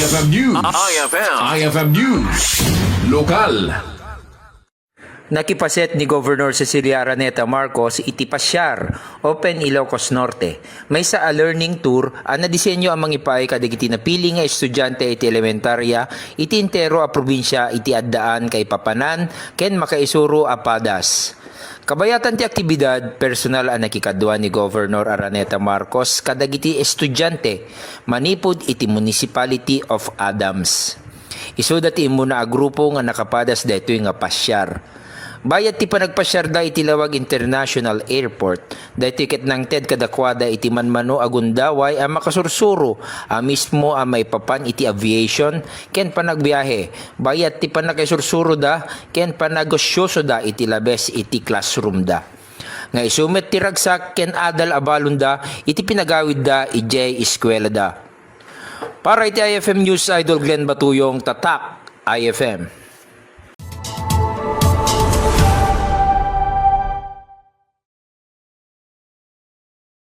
IFM News. IFM News. Lokal. Nakipaset ni Governor Cecilia Araneta Marcos iti Pasyar, Open Ilocos Norte. May sa learning tour na disenyo ang mangipay kadagiti napili nga estudyante iti elementarya iti intero a probinsya iti addaan kay Papanan ken makaisuro a padas. Kabayatan ti aktibidad, personal ang nakikadwa ni Governor Araneta Marcos kadagiti estudyante manipod iti Municipality of Adams. Isuda ti imuna a grupo nga nakapadas daytoy nga pasyar. Bayat ti panagpasyar da iti Lawag International Airport, dahil tiket ng TED kadakwada iti manmano agundaway ang makasursuro, mismo ang may papan iti aviation, ken panagbiyahe. Bayat ti panagkasursuro da, ken panagosyoso da iti labes iti classroom da. Nga isumet ti ragsak ken adal abalon da, iti pinagawid da ijay eskwela da. Para iti IFM News, Idol Glenn Batuyong, Tatak, IFM.